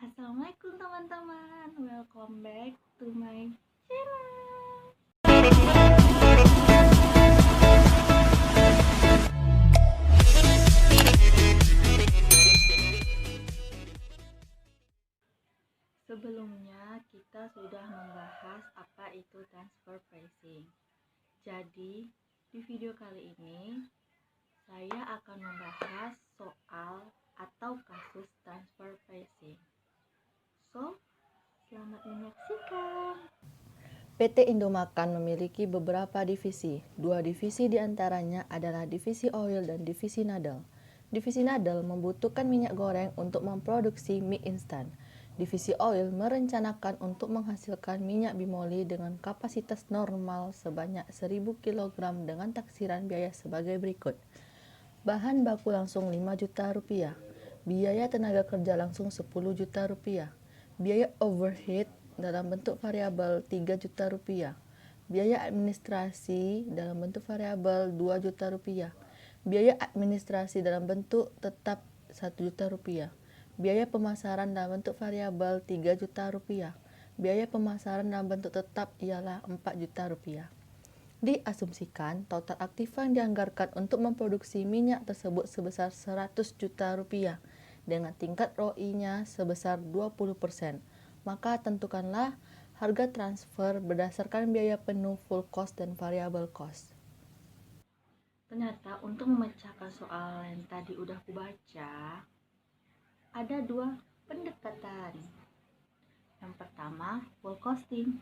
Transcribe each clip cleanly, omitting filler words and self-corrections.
Assalamualaikum teman-teman, welcome back to my channel. Sebelumnya kita sudah membahas apa itu transfer pricing. Jadi di video kali ini saya akan membahas soal atau kasus transfer pricing. So, selamat menyaksikan. PT Indomakan memiliki beberapa divisi. Dua divisi diantaranya adalah divisi oil dan divisi nadel. Divisi nadel membutuhkan minyak goreng untuk memproduksi mie instan. Divisi oil merencanakan untuk menghasilkan minyak bimoli dengan kapasitas normal sebanyak 1000 kg dengan taksiran biaya sebagai berikut. Bahan baku langsung 5 juta rupiah. Biaya tenaga kerja langsung 10 juta rupiah. Biaya overhead dalam bentuk variabel 3 juta rupiah. Biaya administrasi dalam bentuk variabel 2 juta rupiah. Biaya administrasi dalam bentuk tetap 1 juta rupiah. Biaya pemasaran dalam bentuk variabel 3 juta rupiah. Biaya pemasaran dalam bentuk tetap ialah 4 juta rupiah. Diasumsikan total aktiva yang dianggarkan untuk memproduksi minyak tersebut sebesar 100 juta rupiah dengan tingkat ROI-nya sebesar 20%. Maka tentukanlah harga transfer berdasarkan biaya penuh full cost dan variable cost. Ternyata untuk memecahkan soal yang tadi udah kubaca, ada dua pendekatan. Yang pertama, full costing.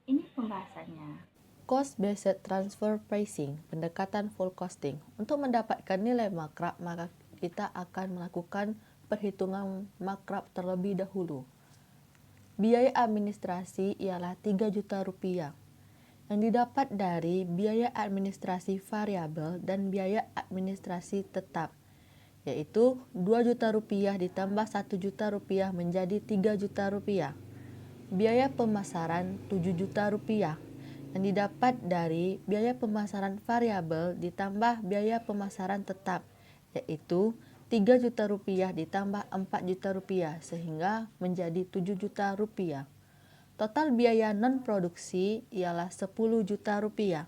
Ini pembahasannya. Cost-based transfer pricing, pendekatan full costing. Untuk mendapatkan nilai makrab, maka kita akan melakukan perhitungan makrab terlebih dahulu. Biaya administrasi ialah 3 juta rupiah. Yang didapat dari biaya administrasi variabel dan biaya administrasi tetap, yaitu 2 juta rupiah ditambah 1 juta rupiah menjadi 3 juta rupiah. Biaya pemasaran 7 juta rupiah yang didapat dari biaya pemasaran variabel ditambah biaya pemasaran tetap, yaitu 3 juta rupiah ditambah 4 juta rupiah sehingga menjadi 7 juta rupiah. Total biaya non-produksi ialah 10 juta rupiah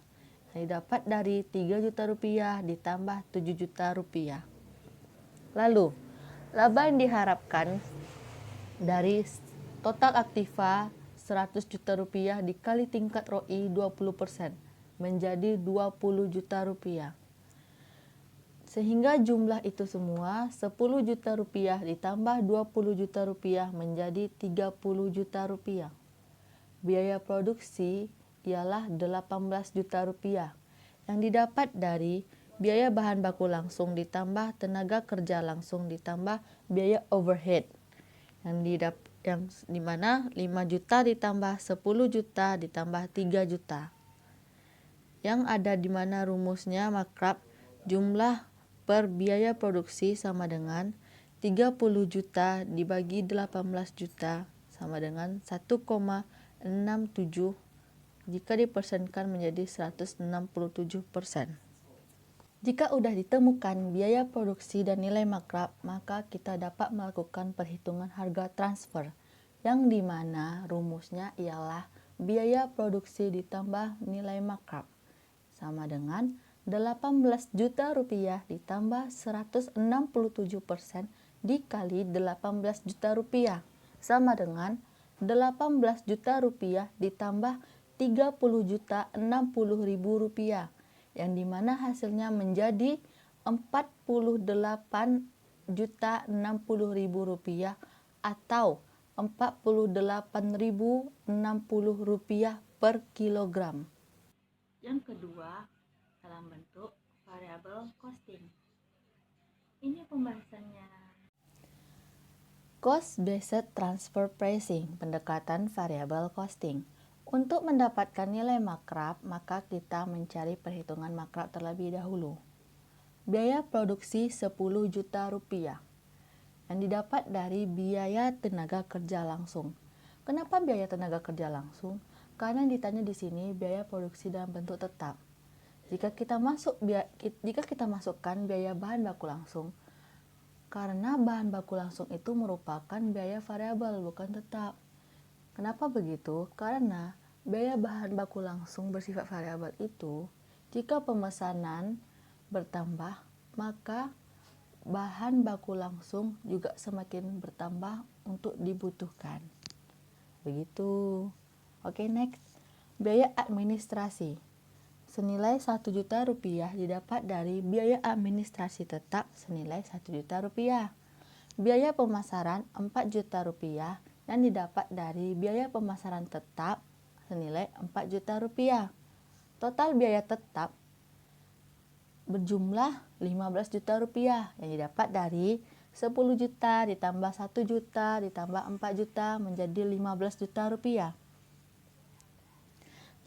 yang didapat dari 3 juta rupiah ditambah 7 juta rupiah. Lalu, laba yang diharapkan dari total aktiva 100 juta rupiah dikali tingkat ROI 20% menjadi 20 juta rupiah. Sehingga jumlah itu semua 10 juta rupiah ditambah 20 juta rupiah menjadi 30 juta rupiah. Biaya produksi ialah 18 juta rupiah yang didapat dari biaya bahan baku langsung ditambah tenaga kerja langsung ditambah biaya overhead yang dimana 5 juta ditambah 10 juta ditambah 3 juta. Yang ada di mana rumusnya makrab jumlah per biaya produksi sama dengan 30 juta dibagi 18 juta sama dengan 1,67 jika dipersenkan menjadi 167%. Jika sudah ditemukan biaya produksi dan nilai makrab, maka kita dapat melakukan perhitungan harga transfer, yang dimana rumusnya ialah biaya produksi ditambah nilai makrab, sama dengan 18 juta rupiah ditambah 167% dikali 18 juta rupiah, sama dengan 18 juta rupiah ditambah 30 juta 60 ribu rupiah, yang dimana hasilnya menjadi 48 juta 60 ribu rupiah atau 48.060 rupiah per kilogram. Yang kedua, dalam bentuk variable costing. Ini pembahasannya. Cost-based transfer pricing, pendekatan variable costing. Untuk mendapatkan nilai makrab, maka kita mencari perhitungan makrab terlebih dahulu. Biaya produksi 10 juta rupiah yang didapat dari biaya tenaga kerja langsung. Kenapa biaya tenaga kerja langsung? Karena yang ditanya di sini biaya produksi dalam bentuk tetap. Jika kita masukkan biaya bahan baku langsung, Karena bahan baku langsung itu merupakan biaya variabel, bukan tetap. Kenapa begitu? Karena biaya bahan baku langsung bersifat variabel itu, jika pemesanan bertambah, maka bahan baku langsung juga semakin bertambah untuk dibutuhkan. Begitu. Oke, next. Biaya administrasi. Senilai 1 juta rupiah didapat dari biaya administrasi tetap senilai 1 juta rupiah. Biaya pemasaran 4 juta rupiah yang didapat dari biaya pemasaran tetap senilai 4 juta rupiah. Total biaya tetap berjumlah 15 juta rupiah yang didapat dari 10 juta ditambah 1 juta ditambah 4 juta menjadi 15 juta rupiah.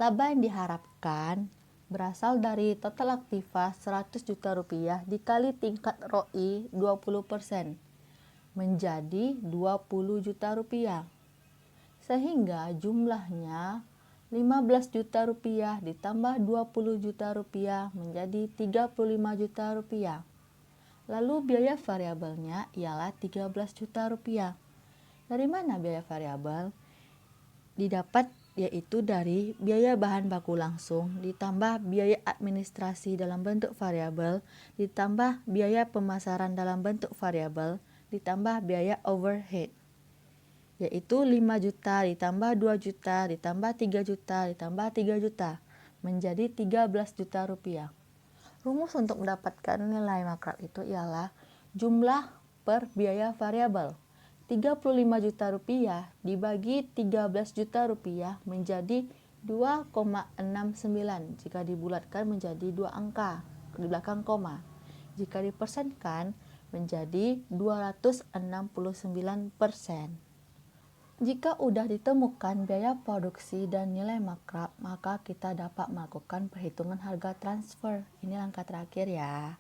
Laba yang diharapkan berasal dari total aktiva 100 juta rupiah dikali tingkat ROI 20% menjadi 20 juta rupiah. Sehingga jumlahnya 15 juta rupiah ditambah 20 juta rupiah menjadi 35 juta rupiah. Lalu biaya variabelnya ialah 13 juta rupiah. Dari mana biaya variabel? Didapat yaitu dari biaya bahan baku langsung ditambah biaya administrasi dalam bentuk variabel ditambah biaya pemasaran dalam bentuk variabel ditambah biaya overhead, yaitu 5 juta ditambah 2 juta ditambah 3 juta ditambah 3 juta menjadi 13 juta rupiah. Rumus untuk mendapatkan nilai makrab itu ialah jumlah per biaya variabel. 35 juta rupiah dibagi 13 juta rupiah menjadi 2,69 jika dibulatkan menjadi 2 angka di belakang koma. Jika dipersenkan menjadi 269%. Jika sudah ditemukan biaya produksi dan nilai makrab, maka kita dapat melakukan perhitungan harga transfer. Ini langkah terakhir ya.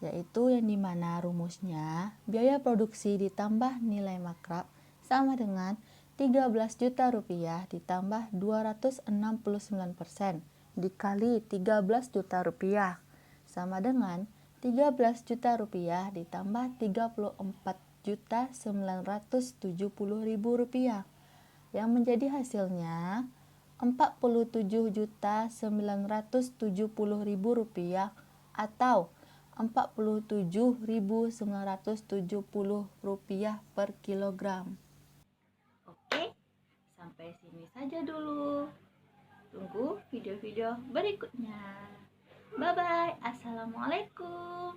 Yaitu yang dimana rumusnya biaya produksi ditambah nilai makrab sama dengan 13 juta rupiah ditambah 269% dikali 13 juta rupiah sama dengan 13 juta rupiah ditambah 34.970.000 rupiah yang menjadi hasilnya 47.970.000 rupiah atau 47.970 rupiah per kilogram. Oke, sampai sini saja dulu. Tunggu video-video berikutnya. Bye-bye. Assalamualaikum.